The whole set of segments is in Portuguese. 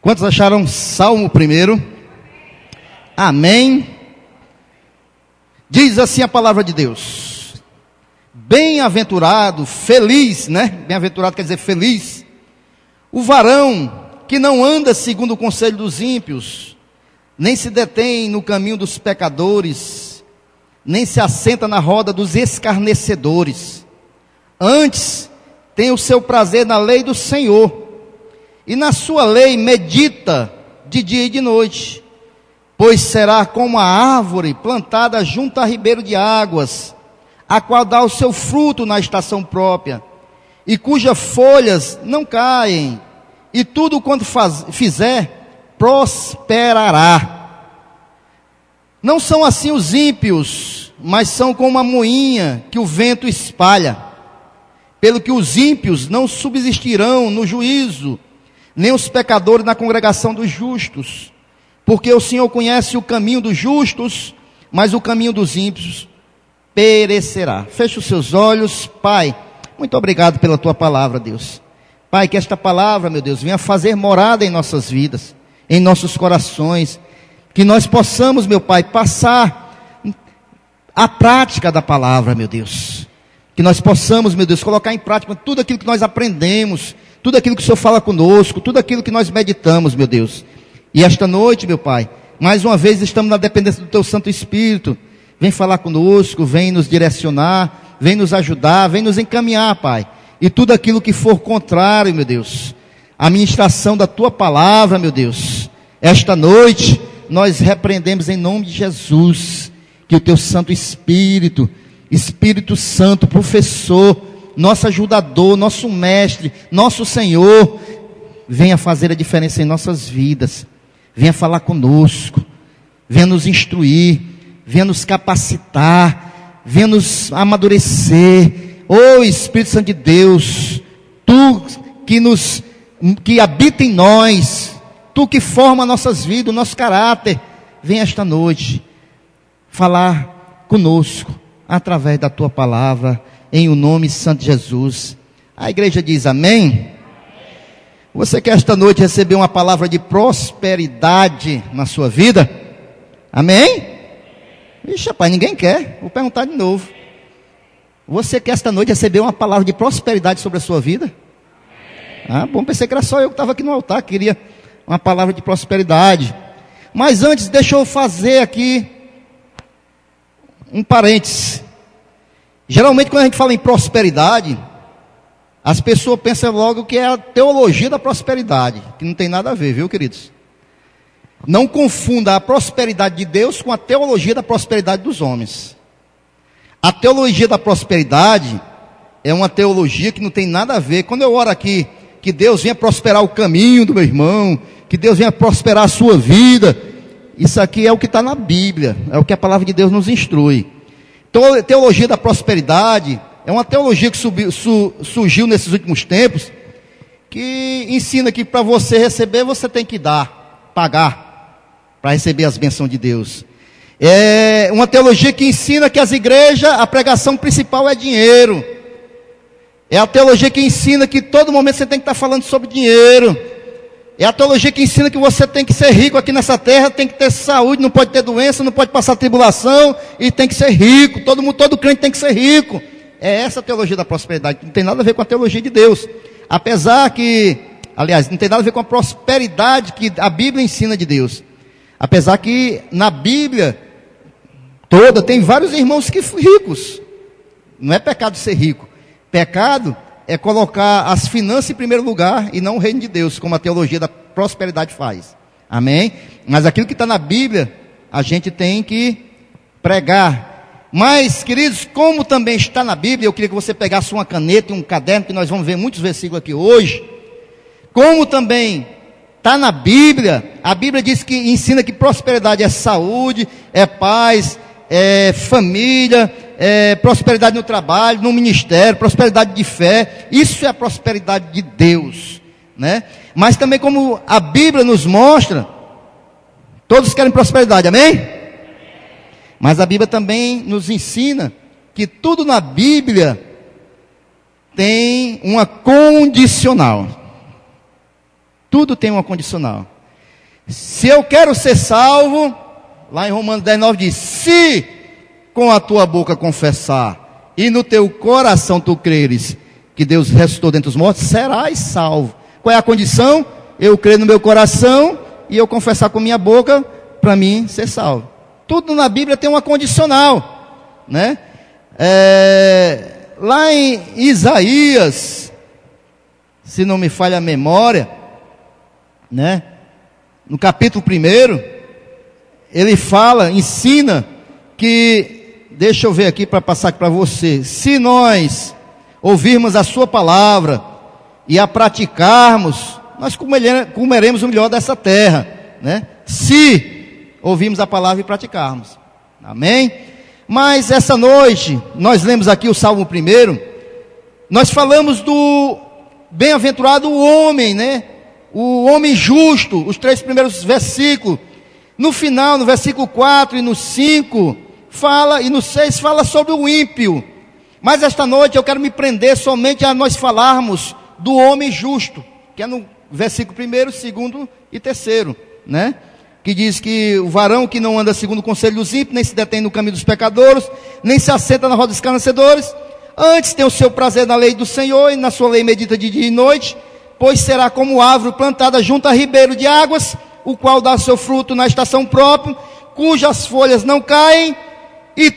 Quantos acharam Salmo 1? Amém. Diz assim a palavra de Deus: bem-aventurado, feliz, né? Bem-aventurado quer dizer feliz, o varão que não anda segundo o conselho dos ímpios, nem se detém no caminho dos pecadores, nem se assenta na roda dos escarnecedores. Antes, tem o seu prazer na lei do Senhor, e na sua lei medita de dia e de noite. Pois será como a árvore plantada junto a ribeiro de águas, a qual dá o seu fruto na estação própria, e cujas folhas não caem, e tudo quanto fizer, prosperará. Não são assim os ímpios, mas são como a moinha que o vento espalha. Pelo que os ímpios não subsistirão no juízo, nem os pecadores na congregação dos justos. Porque o Senhor conhece o caminho dos justos, mas o caminho dos ímpios perecerá. Feche os seus olhos. Pai, muito obrigado pela tua palavra, Deus. Pai, que esta palavra, meu Deus, venha fazer morada em nossas vidas, em nossos corações, que nós possamos, meu Pai, passar a prática da palavra, meu Deus, que nós possamos, meu Deus, colocar em prática tudo aquilo que nós aprendemos, tudo aquilo que o Senhor fala conosco, tudo aquilo que nós meditamos, meu Deus. E esta noite, meu Pai, mais uma vez estamos na dependência do Teu Santo Espírito. Vem falar conosco, vem nos direcionar, vem nos ajudar, vem nos encaminhar, Pai. E tudo aquilo que for contrário, meu Deus, a ministração da Tua palavra, meu Deus, esta noite nós repreendemos em nome de Jesus, que o Teu Santo Espírito, Espírito Santo, professor, nosso ajudador, nosso mestre, nosso Senhor, venha fazer a diferença em nossas vidas. Venha falar conosco, venha nos instruir, venha nos capacitar, venha nos amadurecer. Oh Espírito Santo de Deus, Tu que habita em nós, Tu que forma nossas vidas, o nosso caráter, venha esta noite falar conosco, através da Tua palavra, em o nome santo de Jesus. A igreja diz amém. Você quer esta noite receber uma palavra de prosperidade na sua vida? Amém? Ixi, rapaz, ninguém quer. Vou perguntar de novo. Você quer esta noite receber uma palavra de prosperidade sobre a sua vida? Ah, bom, pensei que era só eu que estava aqui no altar, que queria uma palavra de prosperidade. Mas antes, deixa eu fazer aqui um parênteses. Geralmente quando a gente fala em prosperidade, as pessoas pensam logo que é a teologia da prosperidade, que não tem nada a ver, viu, queridos? Não confunda a prosperidade de Deus com a teologia da prosperidade dos homens. A teologia da prosperidade é uma teologia que não tem nada a ver. Quando eu oro aqui, que Deus venha prosperar o caminho do meu irmão, que Deus venha prosperar a sua vida, isso aqui é o que está na Bíblia, é o que a palavra de Deus nos instrui. Então, a teologia da prosperidade é uma teologia que surgiu nesses últimos tempos, que ensina que para você receber, você tem que dar, pagar, para receber as bênçãos de Deus. É uma teologia que ensina que as igrejas, a pregação principal é dinheiro. É a teologia que ensina que todo momento você tem que estar falando sobre dinheiro. É a teologia que ensina que você tem que ser rico aqui nessa terra, tem que ter saúde, não pode ter doença, não pode passar tribulação, e tem que ser rico. Todo crente tem que ser rico. É essa a teologia da prosperidade, não tem nada a ver com a teologia de Deus. Apesar que, aliás, não tem nada a ver com a prosperidade que a Bíblia ensina de Deus. Apesar que na Bíblia toda tem vários irmãos ricos. Não é pecado ser rico. Pecado é colocar as finanças em primeiro lugar e não o reino de Deus, como a teologia da prosperidade faz. Amém? Mas aquilo que está na Bíblia, a gente tem que pregar. Mas, queridos, como também está na Bíblia, eu queria que você pegasse uma caneta e um caderno, que nós vamos ver muitos versículos aqui hoje. Como também está na Bíblia, a Bíblia diz que ensina que prosperidade é saúde, é paz, é família, é prosperidade no trabalho, no ministério, prosperidade de fé. Isso é a prosperidade de Deus, né? Mas também como a Bíblia nos mostra, todos querem prosperidade, amém? Mas a Bíblia também nos ensina que tudo na Bíblia tem uma condicional. Tudo tem uma condicional. Se eu quero ser salvo, lá em Romanos 10:9 diz: se com a tua boca confessar e no teu coração tu creres que Deus ressuscitou dentre os mortos, serás salvo. Qual é a condição? Eu crer no meu coração e eu confessar com minha boca, para mim ser salvo. Tudo na Bíblia tem uma condicional, né? Lá em Isaías, se não me falha a memória, né? No capítulo 1, ele fala, ensina que, deixa eu ver aqui para passar aqui para você, se nós ouvirmos a sua palavra e a praticarmos, nós comeremos o melhor dessa terra, né? Se ouvirmos a palavra e praticarmos, amém? Mas essa noite, nós lemos aqui o Salmo 1, nós falamos do bem-aventurado homem, né? O homem justo, os 3 primeiros versículos. No final, no versículo 4 e no 5, fala, e no 6 fala sobre o ímpio. Mas esta noite eu quero me prender somente a nós falarmos do homem justo, que é no versículo 1, 2 e 3, né? Que diz que o varão que não anda segundo o conselho dos ímpios, nem se detém no caminho dos pecadores, nem se assenta na roda dos escarnecedores, antes tem o seu prazer na lei do Senhor, e na sua lei medita de dia e noite, pois será como árvore plantada junto a ribeiro de águas, o qual dá seu fruto na estação própria, cujas folhas não caem, e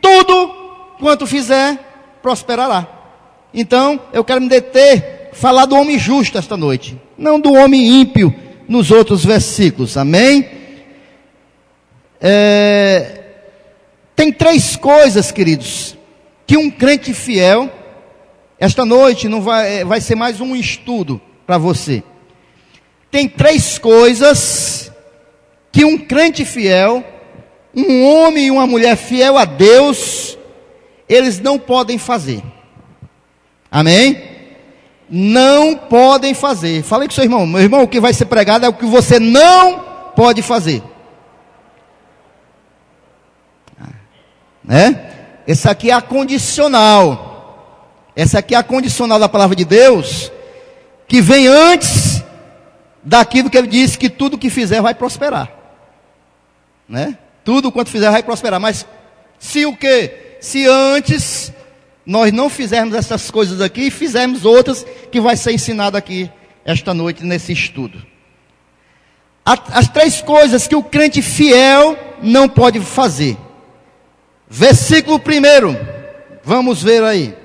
tudo quanto fizer, prosperará. Então, eu quero me deter, falar do homem justo esta noite, não do homem ímpio, nos outros versículos, amém? Tem 3 coisas, queridos, que um crente fiel, esta noite não vai ser mais um estudo para você. Tem 3 coisas que um crente fiel, um homem e uma mulher fiel a Deus, eles não podem fazer. Amém? Não podem fazer. Falei com seu irmão, meu irmão, o que vai ser pregado é o que você não pode fazer. Né? Essa aqui é a condicional. Essa aqui é a condicional da palavra de Deus, que vem antes daquilo que ele disse, que tudo que fizer vai prosperar, né? Tudo quanto fizer vai prosperar. Mas se o quê? Se antes nós não fizermos essas coisas aqui, e fizermos outras que vai ser ensinado aqui esta noite nesse estudo. As 3 coisas que o crente fiel não pode fazer. Versículo 1, vamos ver aí.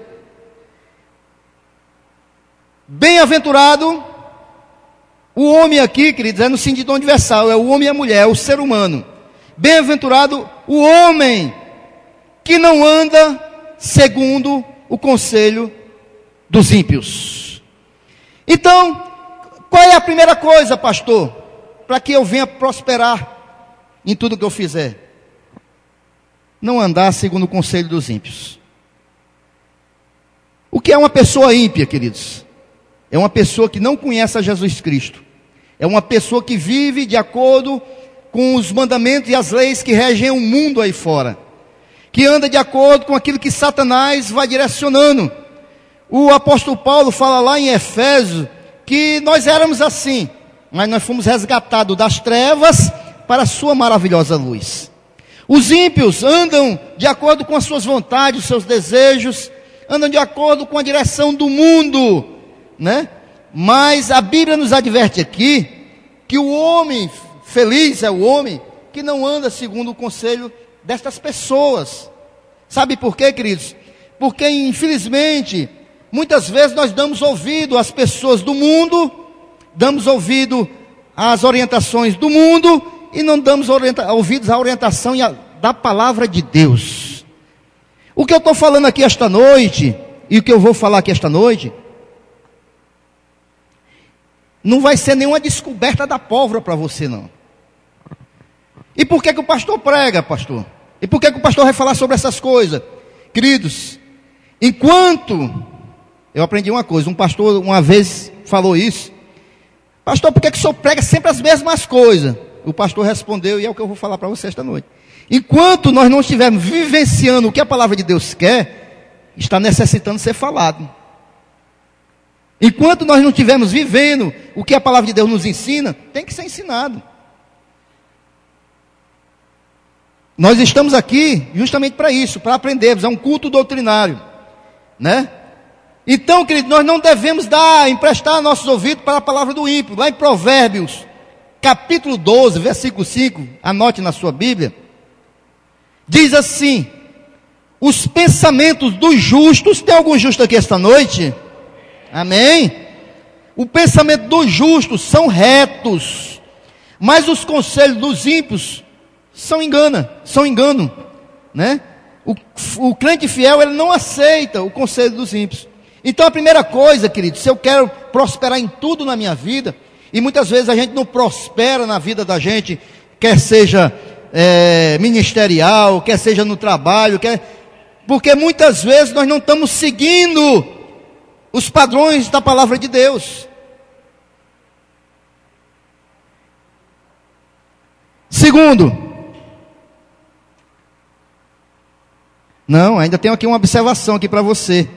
Bem-aventurado, o homem aqui, queridos, é no sentido universal, é o homem e a mulher, é o ser humano. Bem-aventurado o homem que não anda segundo o conselho dos ímpios. Então, qual é a primeira coisa, pastor, para que eu venha prosperar em tudo que eu fizer? Não andar segundo o conselho dos ímpios. O que é uma pessoa ímpia, queridos? É uma pessoa que não conhece a Jesus Cristo. É uma pessoa que vive de acordo com os mandamentos e as leis que regem o mundo aí fora, que anda de acordo com aquilo que Satanás vai direcionando. O apóstolo Paulo fala lá em Efésios que nós éramos assim, mas nós fomos resgatados das trevas para a sua maravilhosa luz. Os ímpios andam de acordo com as suas vontades, os seus desejos, andam de acordo com a direção do mundo, né? Mas a Bíblia nos adverte aqui que o homem feliz é o homem que não anda segundo o conselho destas pessoas. Sabe por quê, queridos? Porque infelizmente muitas vezes nós damos ouvido às pessoas do mundo, damos ouvido às orientações do mundo e não damos ouvidos à orientação da palavra de Deus. O que eu estou falando aqui esta noite, e o que eu vou falar aqui esta noite, não vai ser nenhuma descoberta da pólvora para você, não. E por que o pastor prega, pastor? E por que o pastor vai falar sobre essas coisas? Queridos, enquanto... Eu aprendi uma coisa, um pastor uma vez falou isso. Pastor, por que o senhor prega sempre as mesmas coisas? O pastor respondeu, e é o que eu vou falar para você esta noite. Enquanto nós não estivermos vivenciando o que a palavra de Deus quer, está necessitando ser falado. Enquanto nós não estivermos vivendo o que a palavra de Deus nos ensina, tem que ser ensinado. Nós estamos aqui justamente para isso, para aprendermos, é um culto doutrinário, né? Então, querido, nós não devemos emprestar nossos ouvidos para a palavra do ímpio. Lá em Provérbios, capítulo 12, versículo 5, anote na sua Bíblia, diz assim: os pensamentos dos justos, tem algum justo aqui esta noite? Amém? O pensamento dos justos são retos, mas os conselhos dos ímpios são engano, né? O crente fiel, ele não aceita o conselho dos ímpios. Então a primeira coisa, querido, se eu quero prosperar em tudo na minha vida, e muitas vezes a gente não prospera na vida da gente, quer seja ministerial, quer seja no trabalho, porque muitas vezes nós não estamos seguindo os padrões da palavra de Deus. Segundo, ainda tenho aqui uma observação aqui para você,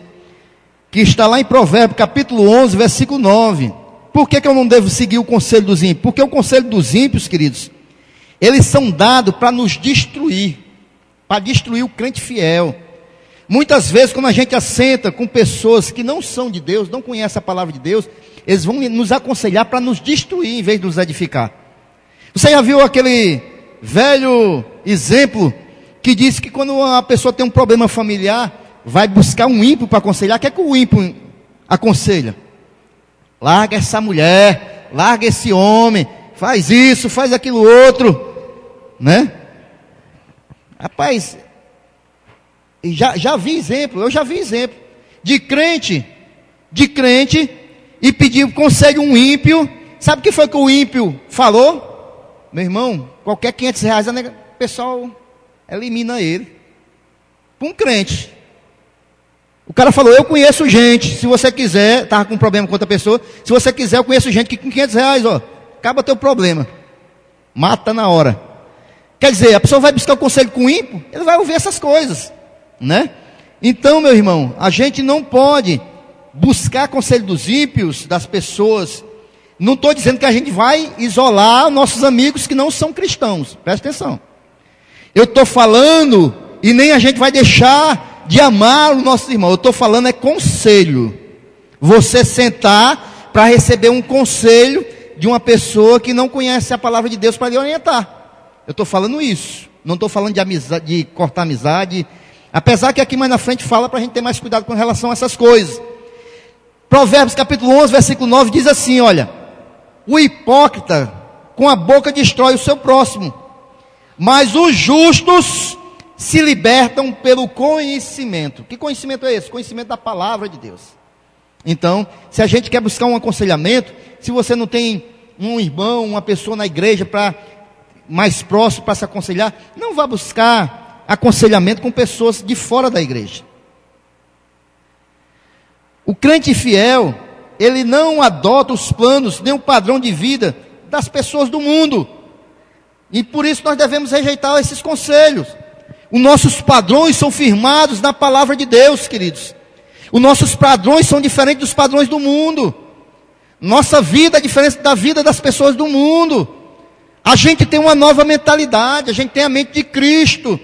que está lá em Provérbios, capítulo 11, versículo 9. Por que eu não devo seguir o conselho dos ímpios? Porque o conselho dos ímpios, queridos, eles são dados para nos destruir, para destruir o crente fiel. Muitas vezes, quando a gente assenta com pessoas que não são de Deus, não conhecem a palavra de Deus, eles vão nos aconselhar para nos destruir, em vez de nos edificar. Você já viu aquele velho exemplo que diz que quando uma pessoa tem um problema familiar, vai buscar um ímpio para aconselhar? O que é que o ímpio aconselha? Larga essa mulher, larga esse homem, faz isso, faz aquilo outro, né? Rapaz, eu já vi exemplo de crente e pedir conselho a um ímpio. Sabe o que foi que o ímpio falou? Meu irmão, qualquer R$500, o pessoal elimina ele. Para um crente. O cara falou: eu conheço gente, se você quiser, estava com um problema com outra pessoa, se você quiser, eu conheço gente que com R$500, acaba teu problema. Mata na hora. Quer dizer, a pessoa vai buscar o conselho com o ímpio, ele vai ouvir essas coisas, né? Então, meu irmão, a gente não pode buscar conselho dos ímpios, das pessoas. Não estou dizendo que a gente vai isolar nossos amigos que não são cristãos, presta atenção. Eu estou falando, e nem a gente vai deixar de amar o nosso irmão. Eu estou falando é conselho. Você sentar para receber um conselho de uma pessoa que não conhece a palavra de Deus para lhe orientar. Eu estou falando isso. Não estou falando de amizade, de cortar amizade. Apesar que aqui mais na frente fala para a gente ter mais cuidado com relação a essas coisas. Provérbios capítulo 11, versículo 9 diz assim, olha: o hipócrita com a boca destrói o seu próximo, mas os justos se libertam pelo conhecimento. Que conhecimento é esse? Conhecimento da palavra de Deus. Então, se a gente quer buscar um aconselhamento, se você não tem um irmão, uma pessoa na igreja mais próximo para se aconselhar, não vá buscar aconselhamento com pessoas de fora da igreja. O crente fiel, ele não adota os planos, nem o padrão de vida das pessoas do mundo. E por isso nós devemos rejeitar esses conselhos. Os nossos padrões são firmados na palavra de Deus, queridos. Os nossos padrões são diferentes dos padrões do mundo. Nossa vida é diferente da vida das pessoas do mundo. A gente tem uma nova mentalidade, a gente tem a mente de Cristo.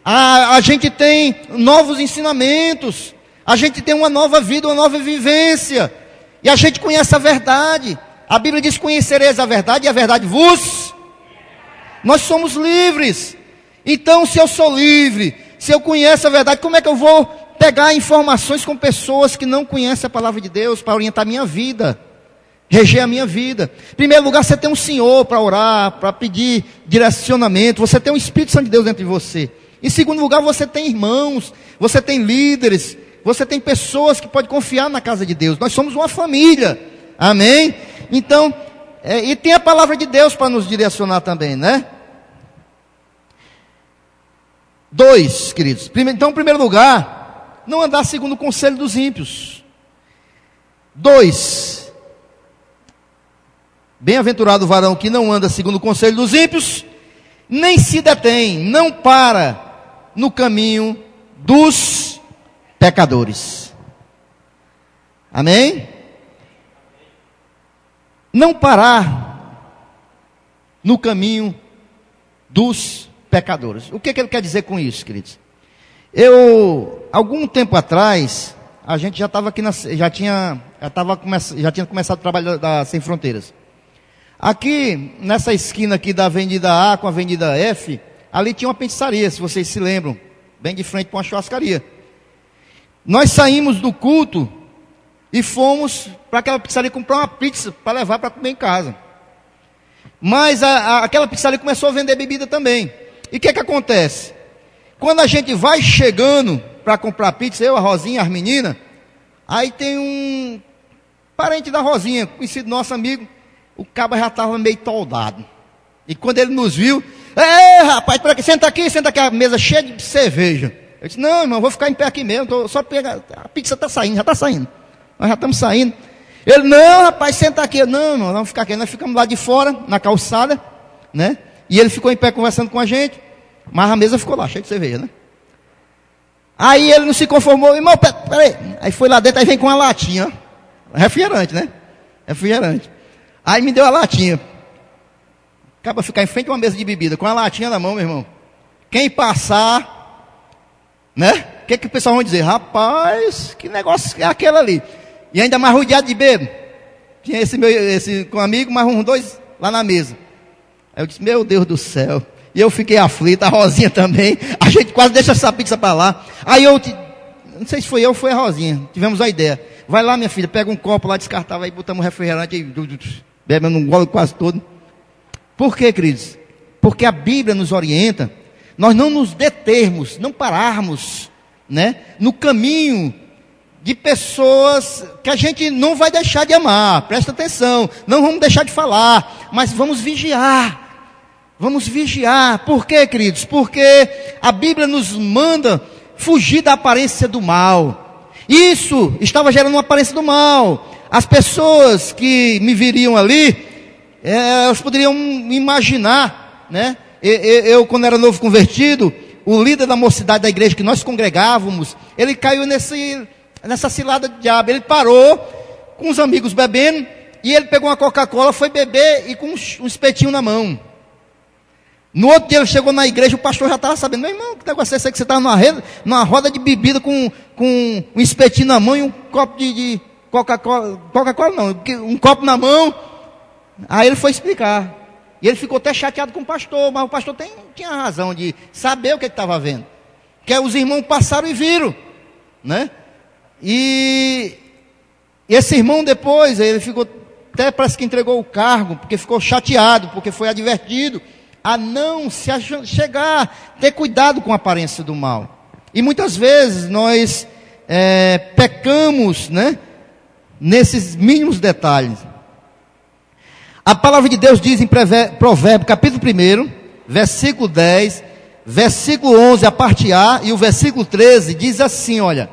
A gente tem novos ensinamentos. A gente tem uma nova vida, uma nova vivência. E a gente conhece a verdade. A Bíblia diz: conhecereis a verdade e a verdade vos. Nós somos livres. Então, se eu sou livre, se eu conheço a verdade, como é que eu vou pegar informações com pessoas que não conhecem a palavra de Deus para orientar a minha vida, reger a minha vida? Em primeiro lugar, você tem um Senhor para orar, para pedir direcionamento, você tem o Espírito Santo de Deus dentro de você. Em segundo lugar, você tem irmãos, você tem líderes, você tem pessoas que podem confiar na casa de Deus. Nós somos uma família, amém? Então, e tem a palavra de Deus para nos direcionar também, né? 2, queridos. Então, em primeiro lugar, não andar segundo o conselho dos ímpios. 2, bem-aventurado o varão que não anda segundo o conselho dos ímpios, nem se detém, não para no caminho dos pecadores. Amém? não parar no caminho dos pecadores. O que ele quer dizer com isso, queridos? Algum tempo atrás, a gente já estava aqui, já tinha começado o trabalho da Sem Fronteiras. Aqui, nessa esquina aqui da Avenida A com a Avenida F, ali tinha uma pizzaria, se vocês se lembram, bem de frente para uma churrascaria. Nós saímos do culto e fomos para aquela pizzaria comprar uma pizza para levar para comer em casa. Mas aquela pizzaria começou a vender bebida também. E o que acontece? Quando a gente vai chegando para comprar pizza, eu, a Rosinha, as meninas, aí tem um parente da Rosinha, conhecido nosso amigo, o cabo já estava meio toldado. E quando ele nos viu, rapaz, senta aqui, a mesa cheia de cerveja. Eu disse, não, irmão, vou ficar em pé aqui mesmo, só pegar, a pizza está saindo, já está saindo. Nós já estamos saindo. Ele, não, rapaz, senta aqui. Não, irmão, vamos ficar aqui. Nós ficamos lá de fora, na calçada, né? E ele ficou em pé conversando com a gente, mas a mesa ficou lá, cheia de cerveja, né? Aí ele não se conformou, irmão, peraí. Aí foi lá dentro, aí vem com uma latinha, ó. Refrigerante, né? Refrigerante. Aí me deu a latinha. Acaba ficar em frente a uma mesa de bebida, com a latinha na mão, meu irmão. Quem passar, né? O que o pessoal vai dizer? Rapaz, que negócio é aquele ali? E ainda mais rodeado de bebo. Tinha esse com um amigo, mais uns dois lá na mesa. Aí eu disse, meu Deus do céu. E eu fiquei aflito, a Rosinha também. A gente quase deixa essa pizza para lá. Aí não sei se foi eu ou foi a Rosinha. Tivemos a ideia. Vai lá, minha filha, pega um copo lá descartável, aí botamos um refrigerante, aí bebemos um gole quase todo. Por quê, queridos? Porque a Bíblia nos orienta, nós não nos determos, não pararmos, né, no caminho de pessoas que a gente não vai deixar de amar. Presta atenção, não vamos deixar de falar, mas vamos vigiar. Vamos vigiar. Por quê, queridos? Porque a Bíblia nos manda fugir da aparência do mal. Isso estava gerando uma aparência do mal. As pessoas que me viriam ali, elas poderiam imaginar, né? Eu, quando era novo convertido, o líder da mocidade da igreja que nós congregávamos, ele caiu nessa cilada de diabo. Ele parou com os amigos bebendo, e ele pegou uma Coca-Cola, foi beber e com um espetinho na mão. No outro dia ele chegou na igreja, o pastor já estava sabendo, meu irmão, que negócio é esse aí que você estava numa roda de bebida com um espetinho na mão e um copo de Coca-Cola, não, um copo na mão. Aí ele foi explicar. E ele ficou até chateado com o pastor, mas o pastor tinha razão de saber o que estava vendo. Que os irmãos passaram e viram, né? E esse irmão depois, ele ficou, até parece que entregou o cargo, porque ficou chateado, porque foi advertido a não se chegar, ter cuidado com a aparência do mal. E muitas vezes nós pecamos, né, nesses mínimos detalhes. A palavra de Deus diz em Provérbio, capítulo 1, versículo 10, versículo 11, a parte A, e o versículo 13, diz assim, olha,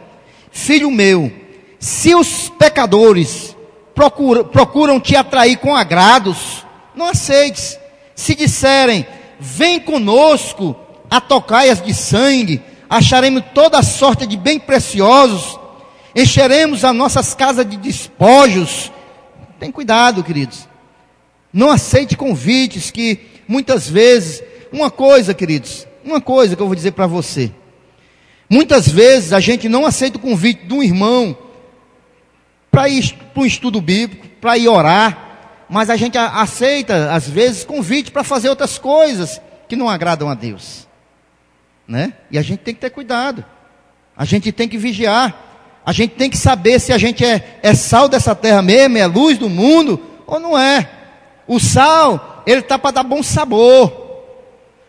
filho meu, se os pecadores procuram te atrair com agrados, não aceites. Se disserem, vem conosco a tocaias de sangue, acharemos toda sorte de bem preciosos, encheremos as nossas casas de despojos. Tem cuidado, queridos. Não aceite convites que muitas vezes, uma coisa, queridos, uma coisa que eu vou dizer para você. Muitas vezes a gente não aceita o convite de um irmão para ir para um estudo bíblico, para ir orar, mas a gente aceita, às vezes, convite para fazer outras coisas que não agradam a Deus, né? E a gente tem que ter cuidado, a gente tem que vigiar, a gente tem que saber se a gente é sal dessa terra mesmo, é luz do mundo, ou não é. O sal, ele está para dar bom sabor,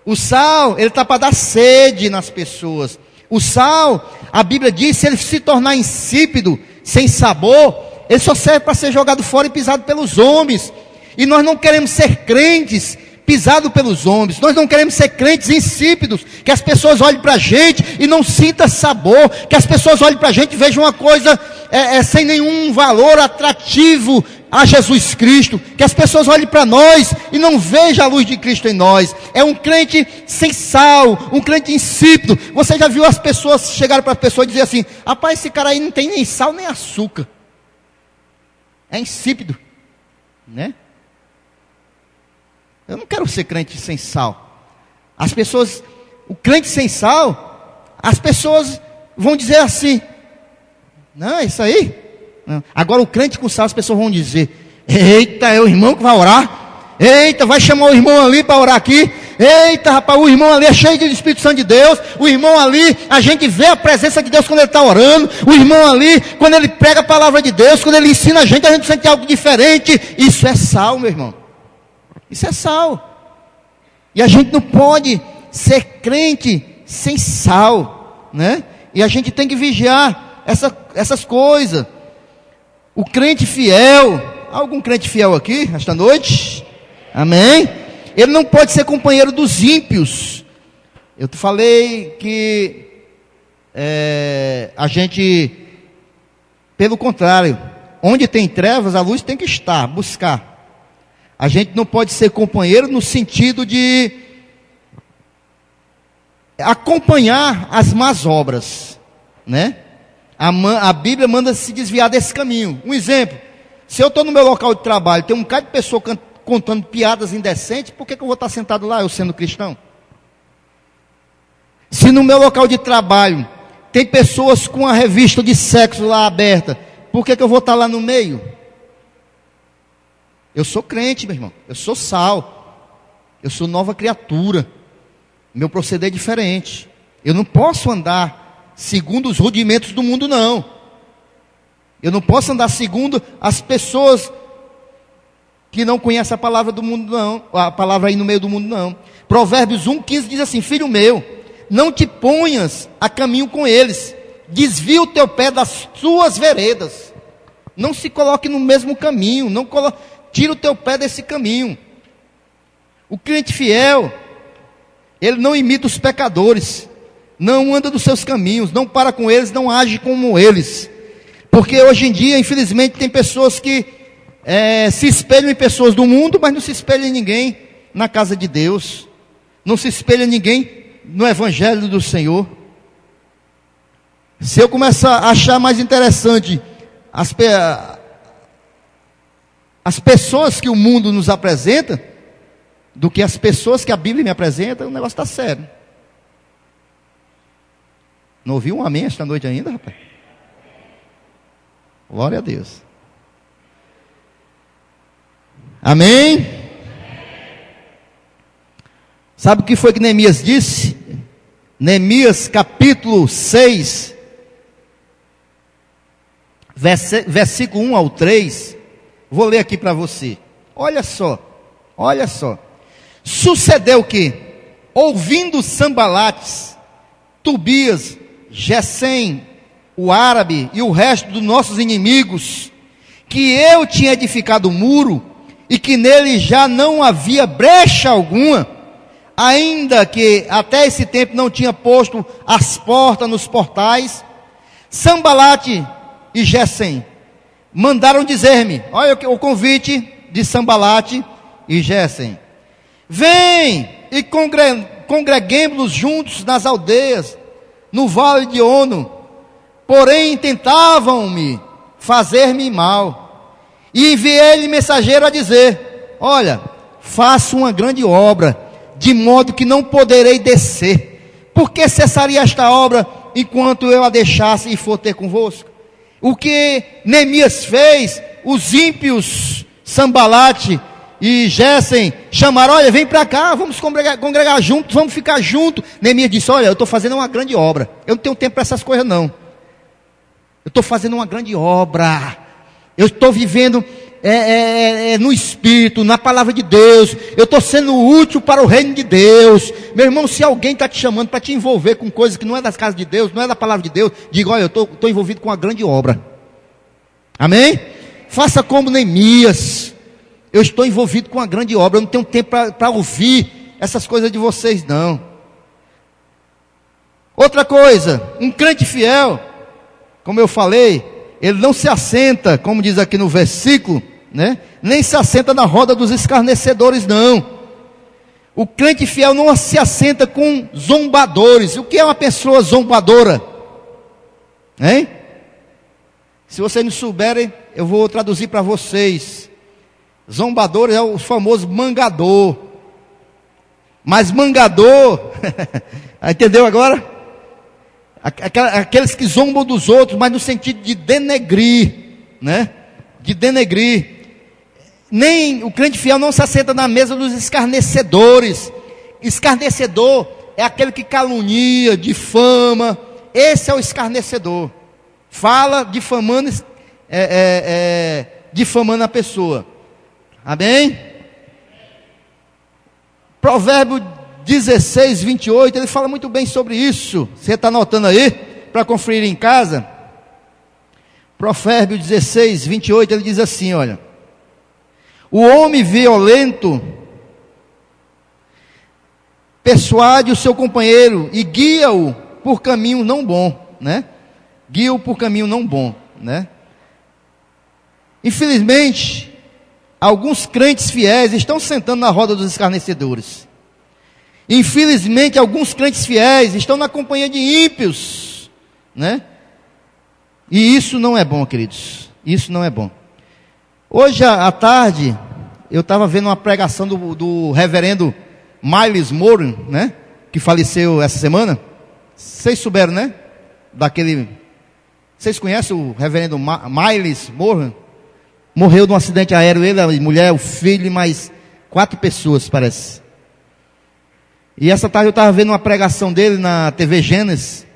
o sal, ele está para dar sede nas pessoas. O sal, a Bíblia diz, se ele se tornar insípido, sem sabor, ele só serve para ser jogado fora e pisado pelos homens. E nós não queremos ser crentes pisados pelos homens. Nós não queremos ser crentes insípidos, que as pessoas olhem para a gente e não sintam sabor, que as pessoas olhem para a gente e vejam uma coisa sem nenhum valor atrativo a Jesus Cristo, que as pessoas olhem para nós e não vejam a luz de Cristo em nós. É um crente sem sal, um crente insípido. Você já viu as pessoas chegarem para a pessoa e dizer assim, rapaz, esse cara aí não tem nem sal nem açúcar, é insípido, né? Eu não quero ser crente sem sal. As pessoas, o crente sem sal, as pessoas vão dizer assim: não, é isso aí. Não. Agora o crente com sal, as pessoas vão dizer: eita, é o irmão que vai orar. Eita, vai chamar o irmão ali para orar aqui. Eita, rapaz, o irmão ali é cheio do Espírito Santo de Deus. O irmão ali, a gente vê a presença de Deus quando ele está orando. O irmão ali, quando ele prega a palavra de Deus, quando ele ensina a gente sente algo diferente. Isso é sal, meu irmão. Isso é sal. E a gente não pode ser crente sem sal, né? E a gente tem que vigiar essas coisas. O crente fiel, algum crente fiel aqui, esta noite? Amém? Ele não pode ser companheiro dos ímpios. Eu te falei que a gente, pelo contrário, onde tem trevas, a luz tem que estar, buscar. A gente não pode ser companheiro no sentido de acompanhar as más obras, né? A Bíblia manda se desviar desse caminho. Um exemplo: se eu estou no meu local de trabalho, tem um bocado de pessoa contando piadas indecentes, por que eu vou estar sentado lá, eu sendo cristão? Se no meu local de trabalho tem pessoas com a revista de sexo lá aberta, por que eu vou estar lá no meio? Eu sou crente, meu irmão, eu sou sal, eu sou nova criatura, meu proceder é diferente. Eu não posso andar segundo os rudimentos do mundo, não. Eu não posso andar segundo as pessoas que não conhecem a palavra do mundo, não. A palavra aí no meio do mundo, não. Provérbios 1,15 diz assim: filho meu, não te ponhas a caminho com eles, desvia o teu pé das suas veredas. Não se coloque no mesmo caminho, tira o teu pé desse caminho. O crente fiel, ele não imita os pecadores, não anda dos seus caminhos, não para com eles, não age como eles. Porque hoje em dia, infelizmente, tem pessoas que se espelham em pessoas do mundo, mas não se espelham em ninguém na casa de Deus, não se espelham em ninguém no Evangelho do Senhor. Se eu começar a achar mais interessante as pessoas que o mundo nos apresenta do que as pessoas que a Bíblia me apresenta, o negócio está sério. Não ouviu um amém esta noite ainda, rapaz? Glória a Deus. Amém? Sabe o que foi que Neemias disse? Neemias capítulo 6, versículo 1 ao 3. Vou ler aqui para você. Olha só. Sucedeu que, ouvindo Sanbalates, Tobias, Gesem, o árabe e o resto dos nossos inimigos, que eu tinha edificado o muro, e que nele já não havia brecha alguma, ainda que até esse tempo não tinha posto as portas nos portais, Sanbalate e Gesem mandaram dizer-me, olha o convite de Sanbalate e Gesem: vem e congreguemos-nos juntos nas aldeias, no vale de Ono. Porém tentavam-me fazer-me mal. E enviei-lhe mensageiro a dizer: olha, faço uma grande obra, de modo que não poderei descer. Por que cessaria esta obra, enquanto eu a deixasse e for ter convosco? O que Neemias fez, os ímpios, Sanbalate e Gesem, chamaram: olha, vem para cá, vamos congregar juntos, vamos ficar juntos. Neemias disse: olha, eu estou fazendo uma grande obra, eu não tenho tempo para essas coisas não. Eu estou fazendo uma grande obra. Eu estou vivendo no Espírito, na palavra de Deus. Eu estou sendo útil para o reino de Deus. Meu irmão, se alguém está te chamando para te envolver com coisas que não é das casas de Deus, não é da palavra de Deus, diga: olha, eu estou envolvido com uma grande obra. Amém? Faça como Neemias: eu estou envolvido com uma grande obra, eu não tenho tempo para ouvir essas coisas de vocês, não. Outra coisa, um crente fiel, como eu falei, ele não se assenta, como diz aqui no versículo, né? Nem se assenta na roda dos escarnecedores, não. O crente fiel não se assenta com zombadores. O que é uma pessoa zombadora? Hein? Se vocês não souberem, eu vou traduzir para vocês. Zombador é o famoso mangador. Mas mangador, entendeu agora? Aqueles que zombam dos outros, mas no sentido de denegrir, né? De denegrir. Nem o crente fiel não se assenta na mesa dos escarnecedores. Escarnecedor é aquele que calunia, difama. Esse é o escarnecedor. Fala difamando, difamando a pessoa. Amém? Provérbio 16, 28, ele fala muito bem sobre isso. Você está anotando aí, para conferir em casa? Provérbio 16, 28, ele diz assim, olha. O homem violento persuade o seu companheiro e guia-o por caminho não bom, né? Guia-o por caminho não bom, né? Infelizmente, alguns crentes fiéis estão sentando na roda dos escarnecedores. Infelizmente, alguns crentes fiéis estão na companhia de ímpios, né? E isso não é bom, queridos. Isso não é bom. Hoje à tarde, eu estava vendo uma pregação do reverendo Myles Moore, né? Que faleceu essa semana. Vocês souberam, né? Vocês conhecem o reverendo Myles Moore? Morreu num acidente aéreo, ele, a mulher, o filho e mais 4 pessoas, parece. E essa tarde eu estava vendo uma pregação dele na TV Gênesis,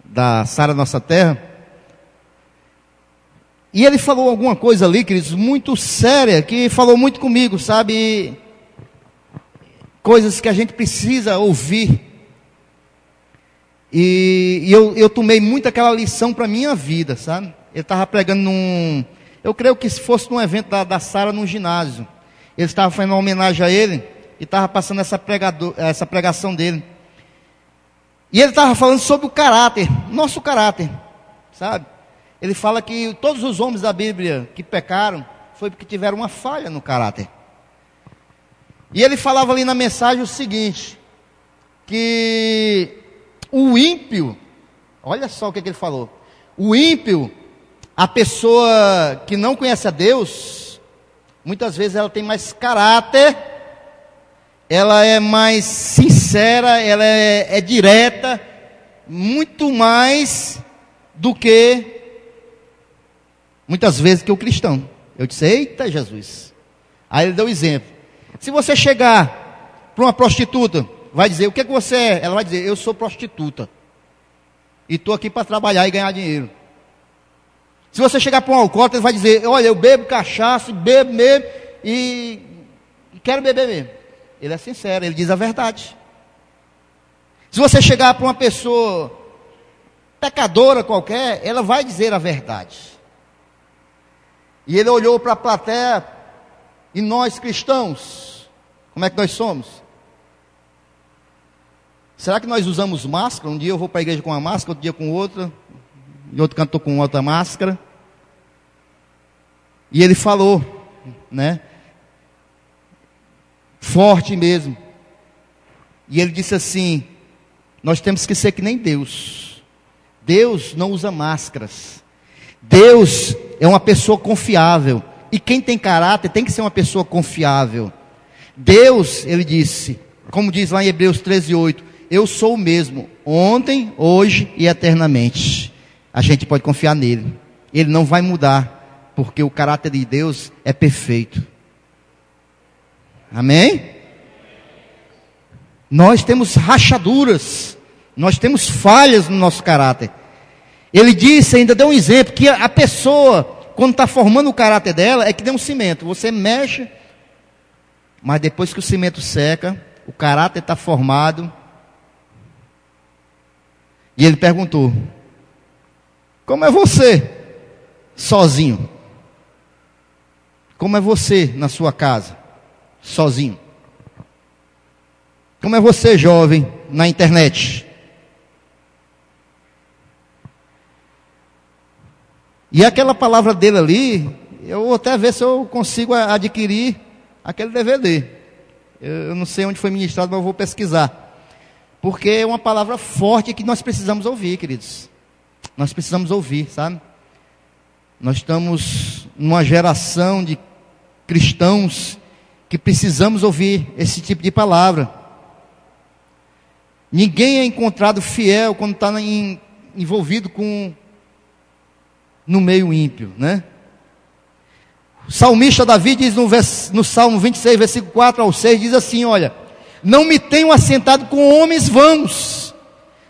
da Sara Nossa Terra. E ele falou alguma coisa ali, queridos, muito séria, que falou muito comigo, sabe? Coisas que a gente precisa ouvir. E eu tomei muito aquela lição para a minha vida, sabe? Ele estava pregando eu creio que se fosse num evento da Sara num ginásio. Ele estava fazendo uma homenagem a ele e estava passando essa pregação dele. E ele estava falando sobre o caráter, nosso caráter, sabe? Ele fala que todos os homens da Bíblia que pecaram foi porque tiveram uma falha no caráter. E ele falava ali na mensagem o seguinte, que o ímpio, olha só o que ele falou, o ímpio, a pessoa que não conhece a Deus, muitas vezes ela tem mais caráter, ela é mais sincera, ela é direta, muito mais do que, muitas vezes, que o cristão. Eu disse, eita Jesus. Aí ele deu um exemplo. Se você chegar para uma prostituta, vai dizer, o que você é? Ela vai dizer, eu sou prostituta. E estou aqui para trabalhar e ganhar dinheiro. Se você chegar para um alcoólatra, ele vai dizer, olha, eu bebo cachaça, bebo mesmo, e quero beber mesmo. Ele é sincero, ele diz a verdade. Se você chegar para uma pessoa pecadora qualquer, ela vai dizer a verdade. E ele olhou para a plateia, e nós cristãos, como é que nós somos? Será que nós usamos máscara? Um dia eu vou para a igreja com uma máscara, outro dia com outra, e outro canto com outra máscara. E ele falou, né? Forte mesmo. E ele disse assim, nós temos que ser que nem Deus. Deus não usa máscaras. Deus é uma pessoa confiável. E quem tem caráter tem que ser uma pessoa confiável. Deus, ele disse, como diz lá em Hebreus 13:8, eu sou o mesmo, ontem, hoje e eternamente. A gente pode confiar nele. Ele não vai mudar, porque o caráter de Deus é perfeito. Amém? Nós temos rachaduras, nós temos falhas no nosso caráter. Ele disse, ainda deu um exemplo, que a pessoa, quando está formando o caráter dela, é que nem um cimento. Você mexe, mas depois que o cimento seca, o caráter está formado. E ele perguntou, como é você sozinho? Como é você na sua casa, sozinho? Como é você, jovem, na internet? E aquela palavra dele ali, eu vou até ver se eu consigo adquirir aquele DVD. Eu não sei onde foi ministrado, mas eu vou pesquisar. Porque é uma palavra forte que nós precisamos ouvir, queridos. Nós precisamos ouvir, sabe? Nós estamos numa geração de cristãos que precisamos ouvir esse tipo de palavra. Ninguém é encontrado fiel quando está envolvido no meio ímpio, né? O salmista Davi diz no Salmo 26, versículo 4 ao 6, diz assim, olha: não me tenho assentado com homens vãos,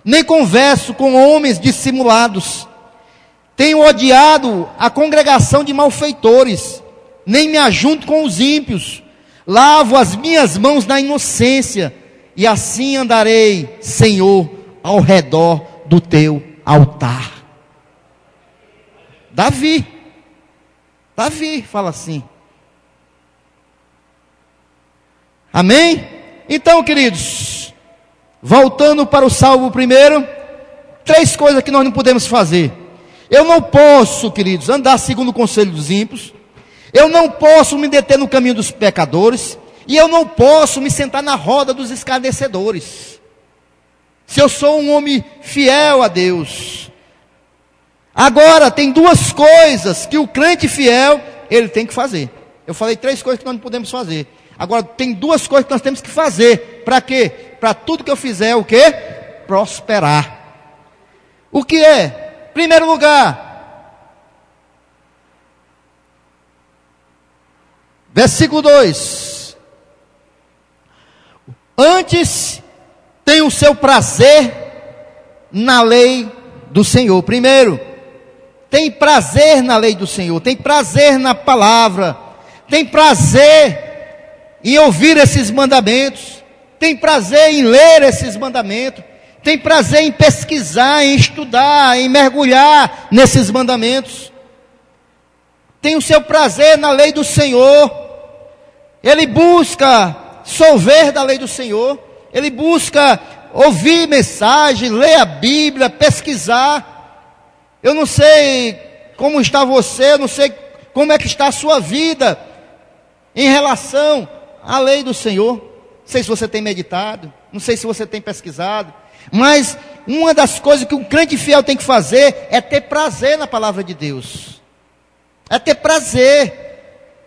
nem converso com homens dissimulados. Tenho odiado a congregação de malfeitores, nem me ajunto com os ímpios. Lavo as minhas mãos na inocência, e assim andarei, Senhor, ao redor do teu altar. Davi fala assim. Amém? Então, queridos, voltando para o Salmo primeiro, 3 coisas que nós não podemos fazer. Eu não posso, queridos, andar segundo o conselho dos ímpios. Eu não posso me deter no caminho dos pecadores. E eu não posso me sentar na roda dos escarnecedores. Se eu sou um homem fiel a Deus. Agora, tem 2 coisas que o crente fiel, ele tem que fazer. Eu falei 3 coisas que nós não podemos fazer. Agora, tem 2 coisas que nós temos que fazer. Para quê? Para tudo que eu fizer, o quê? Prosperar. O que é? Primeiro lugar, versículo 2: antes tem o seu prazer na lei do Senhor. Primeiro, tem prazer na lei do Senhor, tem prazer na palavra, tem prazer em ouvir esses mandamentos, tem prazer em ler esses mandamentos, tem prazer em pesquisar, em estudar, em mergulhar nesses mandamentos. Tem o seu prazer na lei do Senhor. Ele busca solver da lei do Senhor. Ele busca ouvir mensagem, ler a Bíblia, pesquisar. Eu não sei como está você, eu não sei como é que está a sua vida em relação à lei do Senhor. Não sei se você tem meditado, não sei se você tem pesquisado. Mas uma das coisas que um crente fiel tem que fazer é ter prazer na palavra de Deus. É ter prazer.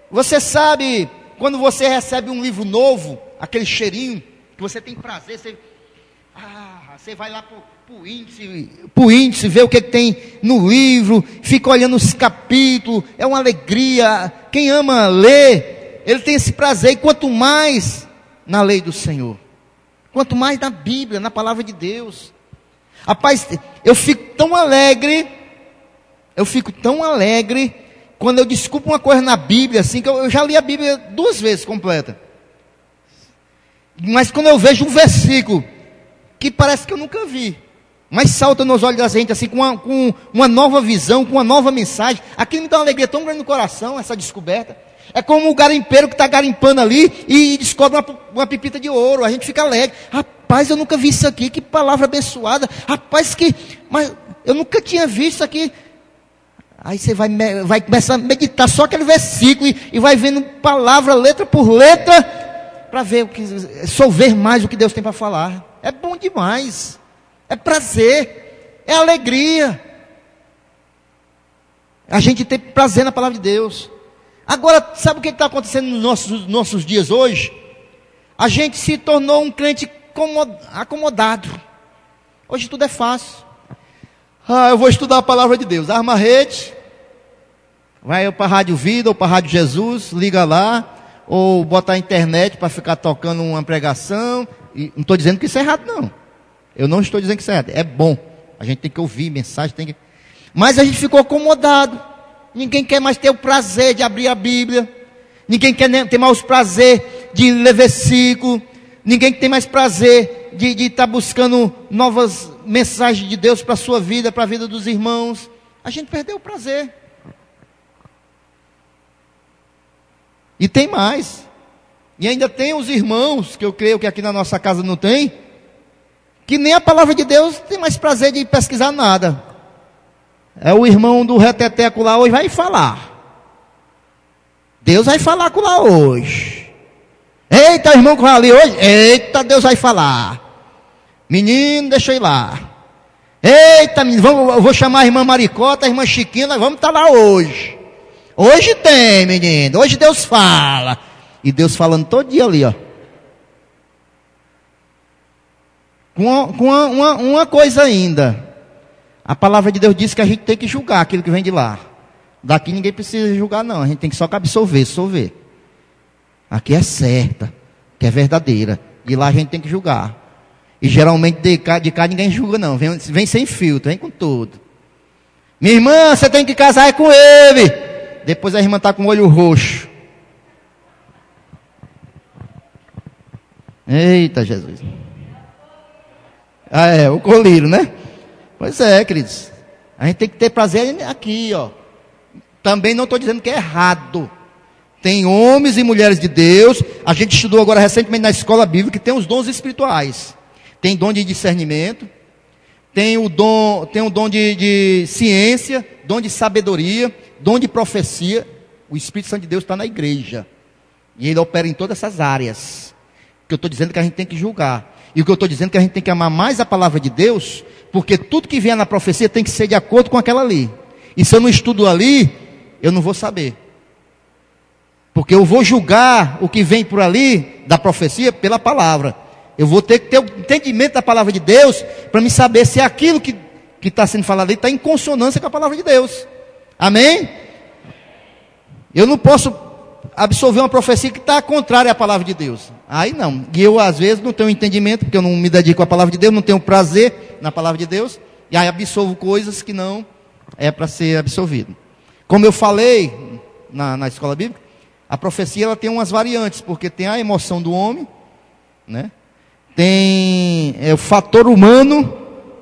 Você sabe, quando você recebe um livro novo, aquele cheirinho, que você tem prazer, você vai lá pro índice, ver o que tem no livro, fica olhando os capítulos, é uma alegria. Quem ama ler, ele tem esse prazer, e quanto mais na lei do Senhor. Quanto mais na Bíblia, na palavra de Deus. Rapaz, eu fico tão alegre quando eu descubro uma coisa na Bíblia, assim, que eu já li a Bíblia 2 vezes completa. Mas quando eu vejo um versículo que parece que eu nunca vi, mas salta nos olhos da gente, assim, com uma nova visão, com uma nova mensagem, aquilo me dá uma alegria tão grande no coração, essa descoberta. É como o garimpeiro que está garimpando ali e descobre uma pepita de ouro. A gente fica alegre. Rapaz, eu nunca vi isso aqui. Que palavra abençoada. Rapaz, mas eu nunca tinha visto isso aqui. Aí você vai começar a meditar só aquele versículo e vai vendo palavra, letra por letra, para ver solver mais o que Deus tem para falar. É bom demais. É prazer. É alegria. A gente tem prazer na palavra de Deus. Agora, sabe o que está acontecendo nos nossos dias hoje? A gente se tornou um crente acomodado. Hoje tudo é fácil. Eu vou estudar a palavra de Deus. Arma a rede, vai para a Rádio Vida ou para a Rádio Jesus, liga lá, ou bota a internet para ficar tocando uma pregação. E não estou dizendo que isso é errado, não. Eu não estou dizendo que isso é errado. É bom. A gente tem que ouvir mensagem, mas a gente ficou acomodado. Ninguém quer mais ter o prazer de abrir a Bíblia. Ninguém quer ter mais o prazer de ler versículo. Ninguém tem mais prazer de estar buscando novas mensagens de Deus para a sua vida, para a vida dos irmãos. A gente perdeu o prazer. E tem mais. E ainda tem os irmãos, que eu creio que aqui na nossa casa não tem, que nem a palavra de Deus tem mais prazer de pesquisar nada. É o irmão do reteteco lá hoje vai falar. Deus vai falar com lá hoje. Eita, irmão que vai ali hoje. Eita, Deus vai falar. Menino, deixa eu ir lá. Eita, menino, eu vou chamar a irmã Maricota, a irmã Chiquinha, nós vamos estar lá hoje. Hoje tem, menino. Hoje Deus fala. E Deus falando todo dia ali, ó. Com uma coisa ainda. A palavra de Deus diz que a gente tem que julgar aquilo que vem de lá. Daqui ninguém precisa julgar, não. A gente tem que só absorver. Aqui é certa, que é verdadeira. De lá a gente tem que julgar. E geralmente de cá ninguém julga, não. Vem sem filtro, vem com tudo. Minha irmã, você tem que casar com ele. Depois a irmã está com o olho roxo. Eita, Jesus. Ah, é, o colírio, né? Pois é, queridos. A gente tem que ter prazer aqui, ó. Também não estou dizendo que é errado. Tem homens e mulheres de Deus. A gente estudou agora recentemente na escola bíblica que tem os dons espirituais. Tem dom de discernimento. Tem o dom de ciência, dom de sabedoria, dom de profecia. O Espírito Santo de Deus está na igreja. E ele opera em todas essas áreas. O que eu estou dizendo é que a gente tem que julgar. E o que eu estou dizendo é que a gente tem que amar mais a palavra de Deus, porque tudo que vier na profecia tem que ser de acordo com aquela ali. E se eu não estudo ali, eu não vou saber. Porque eu vou julgar o que vem por ali, da profecia, pela palavra. Eu vou ter que ter o entendimento da palavra de Deus, para me saber se aquilo que está sendo falado ali está em consonância com a palavra de Deus. Amém? Eu não posso absorver uma profecia que está contrária à palavra de Deus. Aí não. E eu, às vezes, não tenho entendimento, porque eu não me dedico à palavra de Deus, não tenho prazer na palavra de Deus, e aí absorvo coisas que não é para ser absorvido. Como eu falei na escola bíblica, a profecia ela tem umas variantes, porque tem a emoção do homem, né? Tem o fator humano,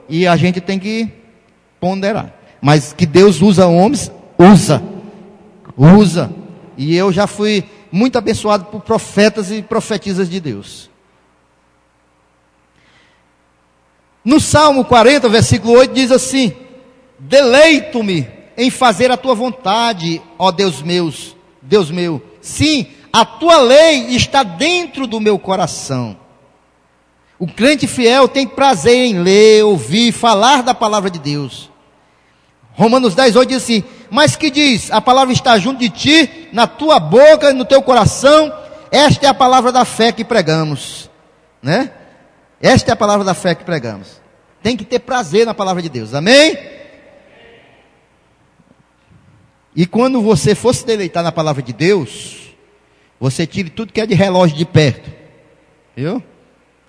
e a gente tem que ponderar. Mas que Deus usa homens, usa. E eu já fui muito abençoado por profetas e profetisas de Deus. No Salmo 40, versículo 8, diz assim: deleito-me em fazer a tua vontade, ó Deus meu. Sim, a tua lei está dentro do meu coração. O crente fiel tem prazer em ler, ouvir, falar da palavra de Deus. Romanos 10, 8 diz assim: mas que diz? A palavra está junto de ti, na tua boca, no teu coração. Esta é a palavra da fé que pregamos, né? Esta é a palavra da fé que pregamos. Tem que ter prazer na palavra de Deus, amém? E quando você for se deleitar na palavra de Deus, você tire tudo que é de relógio de perto, viu?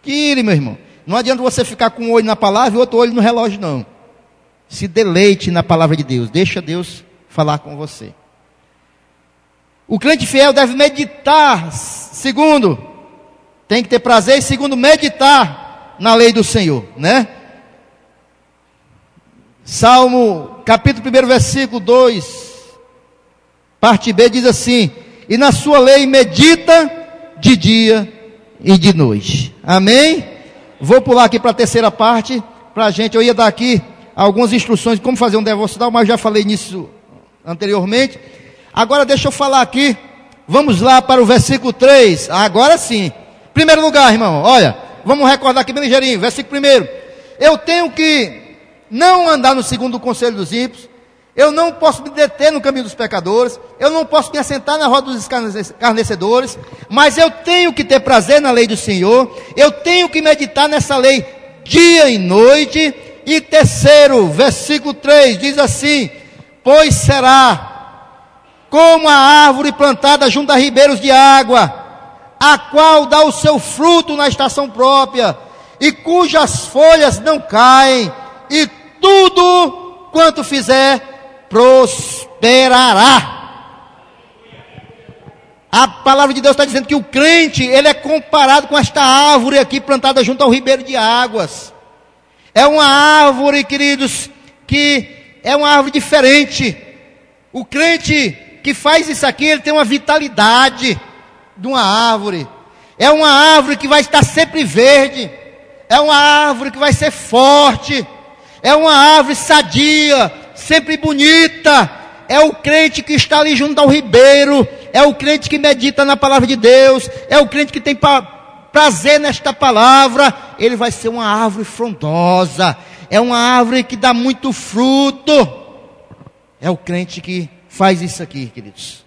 Tire, meu irmão. Não adianta você ficar com um olho na palavra e outro olho no relógio, não. Se deleite na palavra de Deus. Deixa Deus falar com você. O crente fiel deve meditar. Segundo, tem que ter prazer. E segundo, meditar na lei do Senhor, né? Salmo, capítulo 1, versículo 2, parte B, diz assim: e na sua lei medita de dia e de noite. Amém? Vou pular aqui para a terceira parte, para a gente. Eu ia dar aqui algumas instruções de como fazer um devocional, mas já falei nisso anteriormente. Agora deixa eu falar aqui. Vamos lá para o versículo 3. Agora sim. Primeiro lugar, irmão, olha, vamos recordar aqui bem ligeirinho. Versículo 1. Eu tenho que não andar no segundo conselho dos ímpios. Eu não posso me deter no caminho dos pecadores. Eu não posso me assentar na roda dos escarnecedores. Mas eu tenho que ter prazer na lei do Senhor. Eu tenho que meditar nessa lei dia e noite. E terceiro, versículo 3, diz assim: pois será como a árvore plantada junto a ribeiros de água, a qual dá o seu fruto na estação própria, e cujas folhas não caem, e tudo quanto fizer prosperará. A palavra de Deus está dizendo que o crente, ele é comparado com esta árvore aqui plantada junto ao ribeiro de águas. É uma árvore, queridos, que é uma árvore diferente. O crente que faz isso aqui, ele tem uma vitalidade de uma árvore. É uma árvore que vai estar sempre verde. É uma árvore que vai ser forte. É uma árvore sadia, sempre bonita. É o crente que está ali junto ao ribeiro. É o crente que medita na palavra de Deus. É o crente que tem prazer nesta palavra. Ele vai ser uma árvore frondosa. É uma árvore que dá muito fruto. É o crente que faz isso aqui, queridos.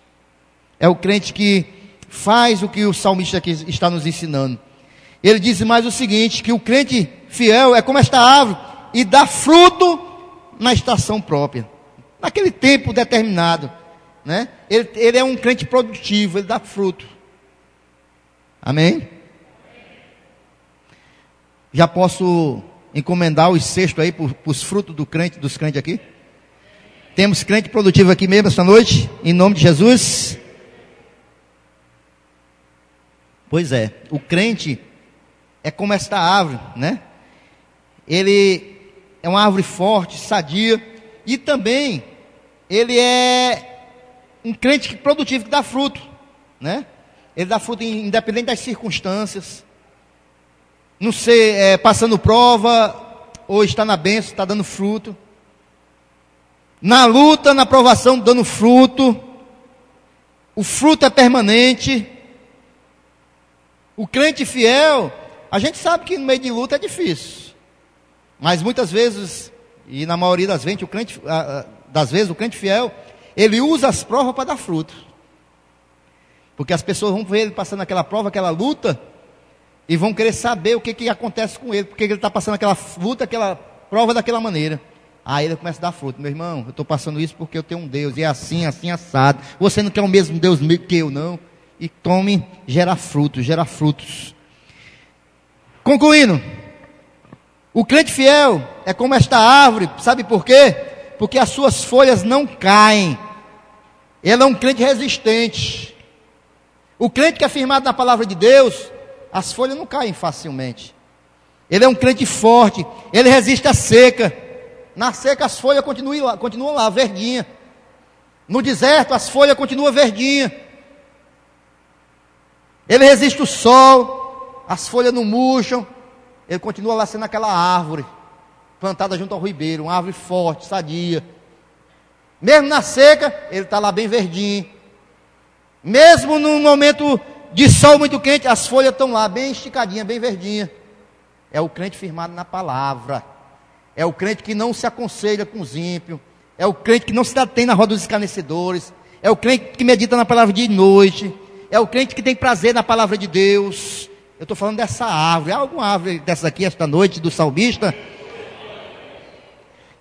É o crente que faz o que o salmista aqui está nos ensinando. Ele diz mais o seguinte: que o crente fiel é como esta árvore e dá fruto na estação própria, naquele tempo determinado, né? Ele é um crente produtivo, ele dá fruto. Amém? Já posso encomendar os cestos aí para os frutos dos crentes aqui? Temos crente produtivo aqui mesmo esta noite, em nome de Jesus. Pois é, o crente é como esta árvore, né? Ele é uma árvore forte, sadia, e também ele é um crente produtivo que dá fruto, né? Ele dá fruto independente das circunstâncias. Não sei, passando prova, ou está na bênção, está dando fruto. Na luta, na provação, dando fruto. O fruto é permanente. O crente fiel, a gente sabe que no meio de luta é difícil. Mas muitas vezes, e na maioria das vezes, o crente fiel, ele usa as provas para dar fruto. Porque as pessoas vão ver ele passando aquela prova, aquela luta, e vão querer saber o que acontece com ele, porque ele está passando aquela luta, aquela prova daquela maneira. Aí ele começa a dar fruto. Meu irmão, eu estou passando isso porque eu tenho um Deus, e é assim, assim, assado. Você não quer o mesmo Deus que eu, não? E tome, gera frutos. Concluindo, o crente fiel é como esta árvore, sabe por quê? Porque as suas folhas não caem. Ele é um crente resistente. O crente que é firmado na palavra de Deus, as folhas não caem facilmente. Ele é um crente forte, ele resiste à seca. Na seca as folhas continuam lá, verdinha. No deserto as folhas continuam verdinha. Ele resiste o sol, as folhas não murcham. Ele continua lá sendo aquela árvore plantada junto ao ribeiro, uma árvore forte, sadia. Mesmo na seca, ele está lá bem verdinho. Mesmo num momento de sol muito quente, as folhas estão lá bem esticadinhas, bem verdinhas. É o crente firmado na palavra. É o crente que não se aconselha com os ímpios. É o crente que não se detém na roda dos escarnecedores. É o crente que medita na palavra de noite. É o crente que tem prazer na palavra de Deus. Eu estou falando dessa árvore. Há alguma árvore dessa aqui esta noite do salmista?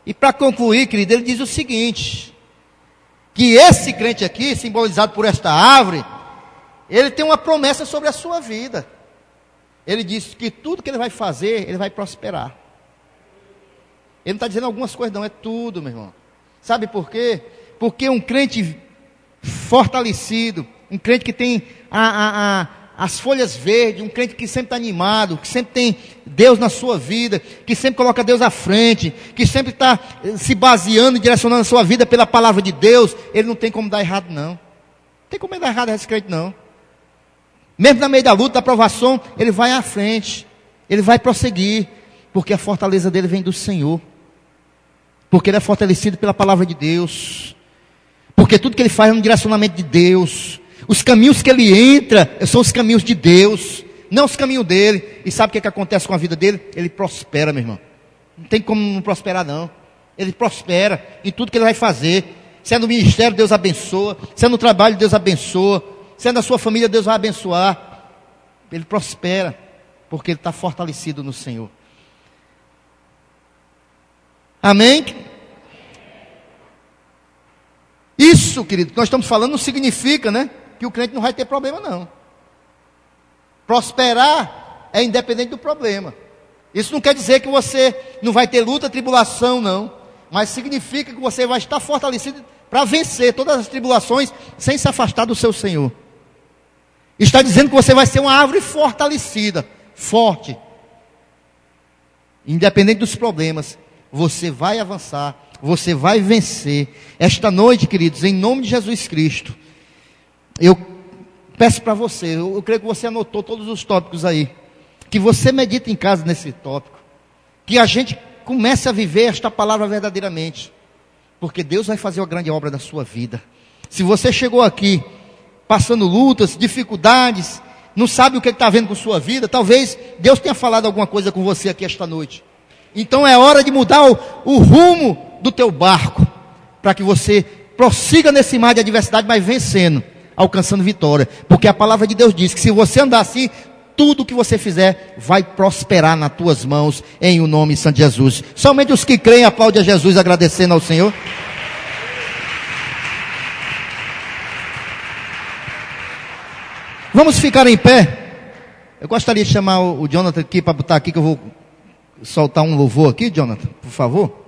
E para concluir, querido, ele diz o seguinte: que esse crente aqui, simbolizado por esta árvore, ele tem uma promessa sobre a sua vida. Ele diz que tudo que ele vai fazer, ele vai prosperar. Ele não está dizendo algumas coisas não, é tudo, meu irmão. Sabe por quê? Porque um crente fortalecido, um crente que tem as folhas verdes, um crente que sempre está animado, que sempre tem Deus na sua vida, que sempre coloca Deus à frente, que sempre está se baseando e direcionando a sua vida pela palavra de Deus, ele não tem como dar errado não. Não tem como dar errado esse crente não. Mesmo no meio da luta, da provação, ele vai à frente, ele vai prosseguir, porque a fortaleza dele vem do Senhor, porque ele é fortalecido pela palavra de Deus, porque tudo que ele faz é no direcionamento de Deus. Os caminhos que ele entra são os caminhos de Deus, não os caminhos dele. E sabe o que acontece com a vida dele? Ele prospera, meu irmão. Não tem como não prosperar não. Ele prospera em tudo que ele vai fazer. Se é no ministério, Deus abençoa. Se é no trabalho, Deus abençoa. Se é na sua família, Deus vai abençoar. Ele prospera, porque ele está fortalecido no Senhor. Amém? Isso, querido, que nós estamos falando não significa, né, que o crente não vai ter problema não. Prosperar é independente do problema. Isso não quer dizer que você não vai ter luta, tribulação, não. Mas significa que você vai estar fortalecido para vencer todas as tribulações sem se afastar do seu Senhor. Está dizendo que você vai ser uma árvore fortalecida, forte. Independente dos problemas, você vai avançar, você vai vencer. Esta noite, queridos, em nome de Jesus Cristo, eu peço para você, eu creio que você anotou todos os tópicos aí, que você medite em casa nesse tópico, que a gente comece a viver esta palavra verdadeiramente, porque Deus vai fazer uma grande obra da sua vida. Se você chegou aqui passando lutas, dificuldades, não sabe o que está vendo com sua vida, talvez Deus tenha falado alguma coisa com você aqui esta noite. Então é hora de mudar o rumo do teu barco, para que você prossiga nesse mar de adversidade, mas vencendo, alcançando vitória. Porque a palavra de Deus diz que se você andar assim, tudo que você fizer vai prosperar nas tuas mãos, em o nome de Santo Jesus. Somente os que creem aplaudem a Jesus agradecendo ao Senhor. Vamos ficar em pé. Eu gostaria de chamar o Jonathan aqui para botar aqui, que eu vou soltar um louvor aqui, Jonathan, por favor.